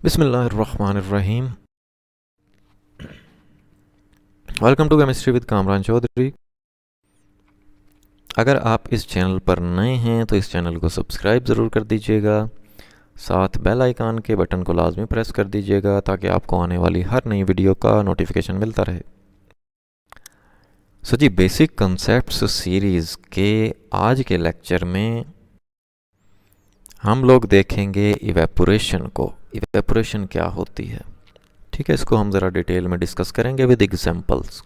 बिस्मिल्लाहिर्रहमानिर्रहीम। Welcome to chemistry with Kamran Chaudhary. अगर आप इस चैनल पर नए हैं तो इस चैनल को सब्सक्राइब ज़रूर कर दीजिएगा, साथ बेल आइकन के बटन को लाजमी प्रेस कर दीजिएगा ताकि आपको आने वाली हर नई वीडियो का नोटिफिकेशन मिलता रहे। जी, बेसिक कंसेप्ट्स सीरीज़ के आज के लेक्चर में हम लोग देखेंगे इवेपोरेशन को। इवेपोरेशन क्या होती है, ठीक है, इसको हम ज़रा डिटेल में डिस्कस करेंगे विद एग्जांपल्स।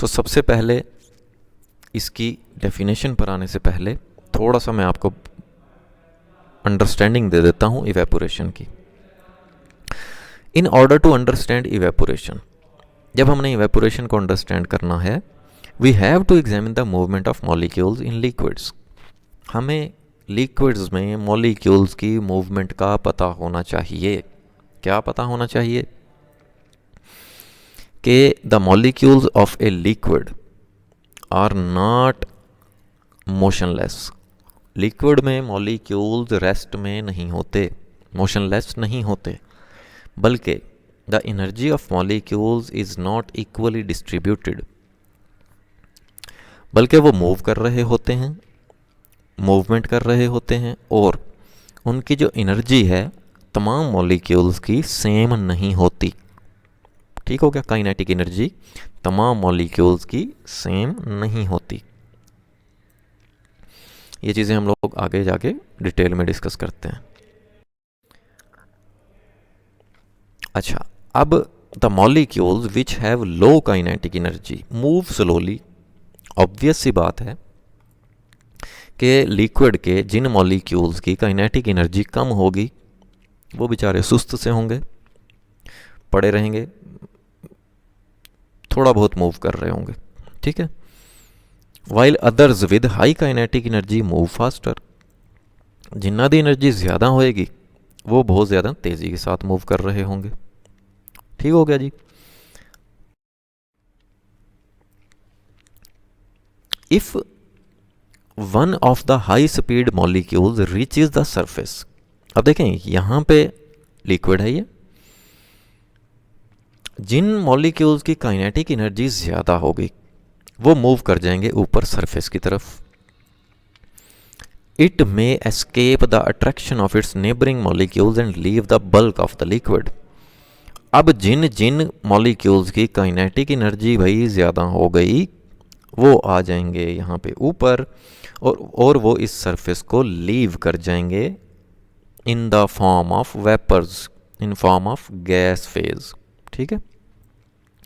सबसे पहले इसकी डेफिनेशन पर आने से पहले थोड़ा सा मैं आपको अंडरस्टैंडिंग दे देता हूँ इवेपोरेशन की। In order to understand evaporation, जब हमने इवेपोरेशन को अंडरस्टैंड करना है, we have to examine the movement of molecules in liquids. हमें लिक्विड्स में मॉलिक्यूल्स की मूवमेंट का पता होना चाहिए। क्या पता होना चाहिए? कि the molecules of a liquid are not motionless. Liquid में मॉलिक्यूल्स रेस्ट में नहीं होते, मोशनलेस नहीं होते, बल्कि the energy of molecules is not equally distributed, बल्कि वो मूव कर रहे होते हैं, मूवमेंट कर रहे होते हैं, और उनकी जो एनर्जी है तमाम मॉलिक्यूल्स की सेम नहीं होती। ठीक हो गया? काइनेटिक एनर्जी तमाम मॉलिक्यूल्स की सेम नहीं होती। ये चीज़ें हम लोग आगे जाके डिटेल में डिस्कस करते हैं। अच्छा, अब the molecules which have low kinetic energy move slowly. Obvious सी बात है कि लिक्विड के जिन मॉलिक्यूल्स की काइनेटिक एनर्जी कम होगी वो बेचारे सुस्त से होंगे, पड़े रहेंगे, थोड़ा बहुत मूव कर रहे होंगे, ठीक है। While others with high kinetic energy move faster. Jinnah the energy ज़्यादा होएगी वो बहुत ज़्यादा तेज़ी के साथ मूव कर रहे होंगे। ठीक हो गया जी। If one of the high speed molecules reaches the surface, अब देखें यहां पे लिक्विड है, ये जिन मॉलिक्यूल्स की काइनेटिक एनर्जी ज़्यादा होगी वो मूव कर जाएंगे ऊपर सरफेस की तरफ। It may escape the attraction of its neighbouring molecules and leave the bulk of the liquid. अब जिन जिन मॉलिक्यूल्स की काइनेटिक एनर्जी भाई ज़्यादा हो गई वो आ जाएंगे यहाँ पे ऊपर, और वो इस सरफेस को लीव कर जाएंगे in the form of vapours, in form of gas phase. ठीक है,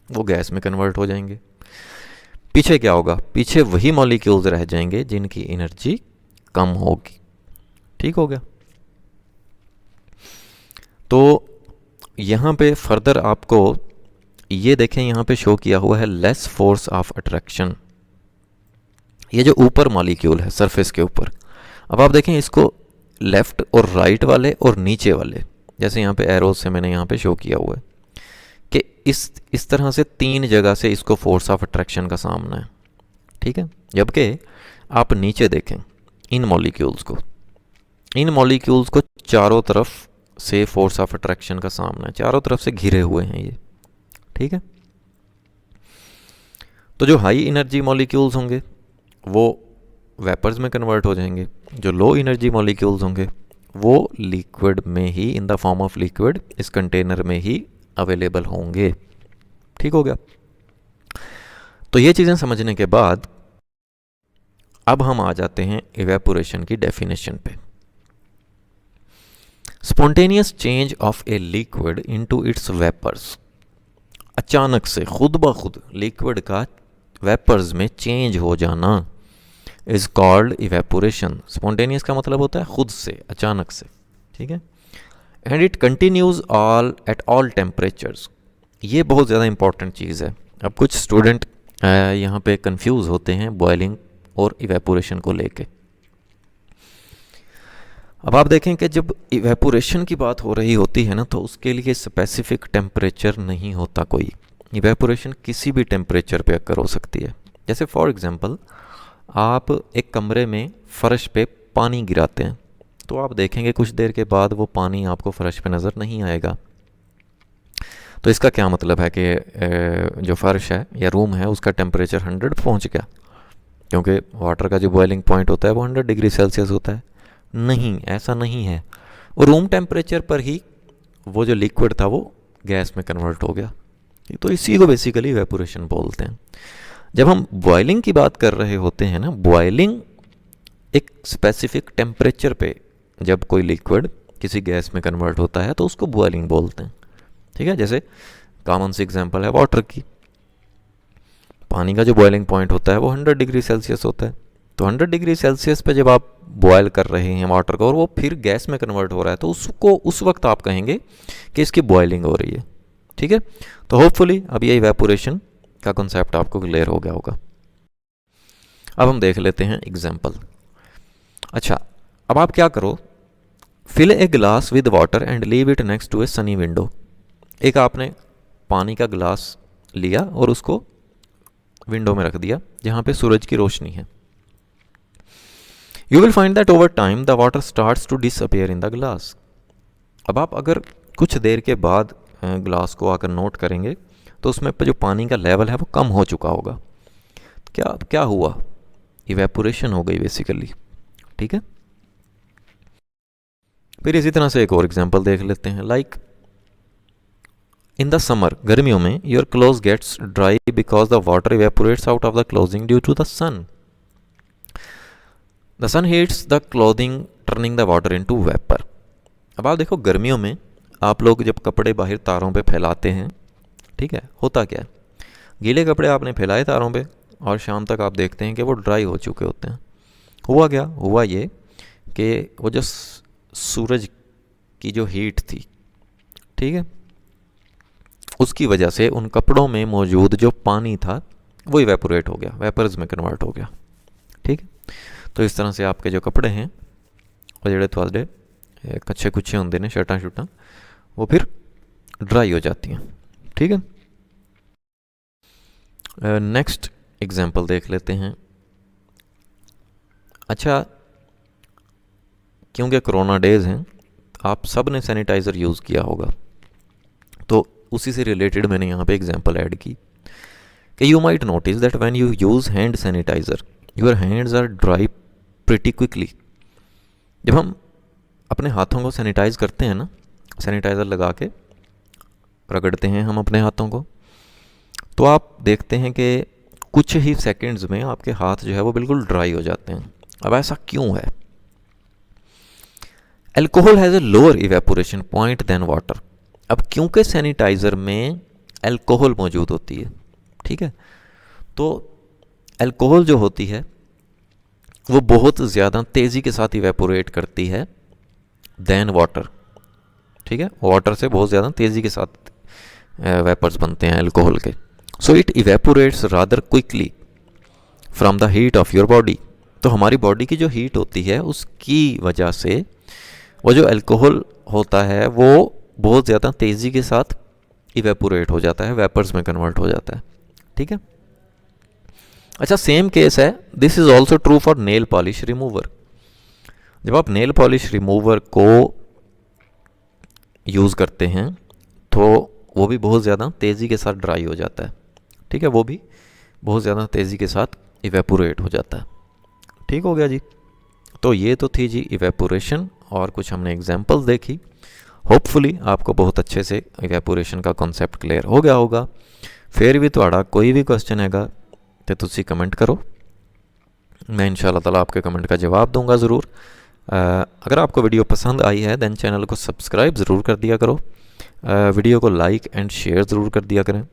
वो गैस में कन्वर्ट हो जाएंगे। पीछे क्या होगा? पीछे वही मॉलिक्यूल्स रह जाएंगे जिनकी एनर्जी कम होगी। ठीक हो गया? तो यहाँ पे फर्दर आपको ये देखें, यहाँ पे शो किया हुआ है लेस फोर्स ऑफ अट्रैक्शन। ये जो ऊपर मॉलिक्यूल है सरफेस के ऊपर, अब आप देखें इसको लेफ्ट और राइट वाले और नीचे वाले, जैसे यहाँ पे एरोज से मैंने यहाँ पे शो किया हुआ है कि इस तरह से तीन जगह से इसको फोर्स ऑफ अट्रैक्शन का सामना है। ठीक है, जबकि आप नीचे देखें इन मॉलिक्यूल्स को, इन मॉलिक्यूल्स को चारों तरफ से फोर्स ऑफ अट्रैक्शन का सामना है, चारों तरफ से घिरे हुए हैं ये। ठीक है, तो जो हाई एनर्जी मॉलिक्यूल्स होंगे वो वेपर्स में कन्वर्ट हो जाएंगे, जो लो एनर्जी मॉलिक्यूल्स होंगे वो लिक्विड में ही, in the form of liquid, इस कंटेनर में ही अवेलेबल होंगे। ठीक हो गया? तो ये चीज़ें समझने के बाद अब हम आ जाते हैं इवेपोरेशन की डेफिनेशन पे। Spontaneous change of a liquid into its vapours, अचानक से खुद ब खुद लिक्विड का वेपर्स में चेंज हो जाना, इज कॉल्ड इवेपोरेशन। स्पॉन्टेनियस का मतलब होता है खुद से, अचानक से। ठीक है, and it continues all at all temperatures. ये बहुत ज़्यादा इंपॉर्टेंट चीज़ है। अब कुछ स्टूडेंट यहाँ पे कंफ्यूज होते हैं बॉइलिंग और इवेपोरेशन को लेके। अब आप देखें कि जब इवेपोरेशन की बात हो रही होती है ना, तो उसके लिए स्पेसिफिक टेम्परेचर नहीं होता कोई। इवेपोरेशन किसी भी टेम्परेचर पे अकर हो सकती है। जैसे फॉर एग्जांपल आप एक कमरे में फ़र्श पे पानी गिराते हैं, तो आप देखेंगे कुछ देर के बाद वो पानी आपको फर्श पे नज़र नहीं आएगा। तो इसका क्या मतलब है कि जो फर्श है या रूम है उसका टेम्परेचर 100 पहुंच गया, क्योंकि वाटर का जो बॉइलिंग पॉइंट होता है वो 100 डिग्री सेल्सियस होता है। नहीं, ऐसा नहीं है। वो रूम टेम्परेचर पर ही वो जो लिक्विड था वो गैस में कन्वर्ट हो गया। तो इसी को बेसिकली इवेपोरेशन बोलते हैं। जब हम बॉइलिंग की बात कर रहे होते हैं ना, बॉइलिंग एक स्पेसिफिक टेम्परेचर पे जब कोई लिक्विड किसी गैस में कन्वर्ट होता है तो उसको बॉइलिंग बोलते हैं। ठीक है, जैसे कॉमन सी एग्जांपल है वाटर की। पानी का जो बॉइलिंग पॉइंट होता है वो 100 डिग्री सेल्सियस होता है। तो 100 डिग्री सेल्सियस पे जब आप बॉयल कर रहे हैं वाटर को और वो फिर गैस में कन्वर्ट हो रहा है तो उसको उस वक्त आप कहेंगे कि इसकी बॉइलिंग हो रही है। ठीक है, तो होपफुली अब ये इवेपोरेशन का कॉन्सेप्ट आपको क्लियर हो गया होगा। अब हम देख लेते हैं एग्जाम्पल। अच्छा, अब आप क्या करो, fill a glass with water and leave it next to a sunny window. एक आपने पानी का ग्लास लिया और उसको विंडो में रख दिया जहाँ पे सूरज की रोशनी है। You will find that over time the water starts to disappear in the glass. अब आप अगर कुछ देर के बाद ग्लास को आकर नोट करेंगे तो उसमें जो पानी का लेवल है वो कम हो चुका होगा। क्या क्या हुआ? इवेपोरेशन हो गई बेसिकली। ठीक है, फिर इसी तरह से एक और एग्जांपल देख लेते हैं। लाइक इन द समर, गर्मियों में your clothes gets dry because the water evaporates out of the clothing due to the sun. The sun heats the clothing turning the water into vapour. अब आप देखो, गर्मियों में आप लोग जब कपड़े बाहर तारों पे फैलाते हैं, ठीक है, होता क्या है, गीले कपड़े आपने फैलाए तारों पे और शाम तक आप देखते हैं कि वो ड्राई हो चुके होते हैं। हुआ क्या? हुआ ये कि वो जो सूरज की जो हीट थी, ठीक है, उसकी वजह से उन कपड़ों में मौजूद जो पानी था वो इवेपोरेट हो गया, वेपर्स में कन्वर्ट हो गया। ठीक है, तो इस तरह से आपके जो कपड़े हैं वो जेड़े थोड़े कच्चे कुच्छे होंगे ने, शर्टां शुटां, वो फिर ड्राई हो जाती हैं। ठीक है, नेक्स्ट एग्जांपल देख लेते हैं। अच्छा, क्योंकि कोरोना डेज हैं, आप सब ने सैनिटाइज़र यूज़ किया होगा, तो उसी से रिलेटेड मैंने यहाँ पे एग्जांपल ऐड की कि you might notice that when you use hand sanitiser your hands are dry pretty quickly. जब हम अपने हाथों को सैनिटाइज़ करते हैं ना, सैनिटाइज़र लगा के रगड़ते हैं हम अपने हाथों को, तो आप देखते हैं कि कुछ ही सेकंड्स में आपके हाथ जो है वो बिल्कुल ड्राई हो जाते हैं। अब ऐसा क्यों है? Alcohol has a lower evaporation point than water. अब क्योंकि सैनिटाइज़र में एल्कोहल मौजूद होती है, ठीक है, तो एल्कोहल जो होती है वो बहुत ज़्यादा तेज़ी के साथ इवेपोरेट करती है देन वाटर। ठीक है, वाटर से बहुत ज़्यादा तेज़ी के साथ वेपर्स बनते हैं एल्कोहल के। So it evaporates rather quickly from the heat of your body. तो हमारी बॉडी की जो हीट होती है उसकी वजह से वो जो एल्कोहल होता है वो बहुत ज़्यादा तेज़ी के साथ इवेपोरेट हो जाता है, वेपर्स में कन्वर्ट हो जाता है। ठीक है, अच्छा, सेम केस है, this is also true for nail polish remover. जब आप नेल पॉलिश रिमूवर को यूज़ करते हैं तो वो भी बहुत ज़्यादा तेज़ी के साथ ड्राई हो जाता है। ठीक है, वो भी बहुत ज़्यादा तेज़ी के साथ इवेपोरेट हो जाता है। ठीक हो गया जी। तो ये तो थी जी इवेपोरेशन और कुछ हमने एग्जांपल्स देखी। होपफुली आपको बहुत अच्छे से इवेपोरेशन का कॉन्सेप्ट क्लियर हो गया होगा। फिर भी ਤੁਹਾਡਾ कोई भी क्वेश्चन हैगा तो तुसी कमेंट करो, मैं इंशाल्लाह ताला आपके कमेंट का जवाब दूंगा ज़रूर। अगर आपको वीडियो पसंद आई है दैन चैनल को सब्सक्राइब ज़रूर कर दिया करो, वीडियो को लाइक एंड शेयर ज़रूर कर दिया करें।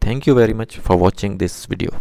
Thank you very much for watching this video.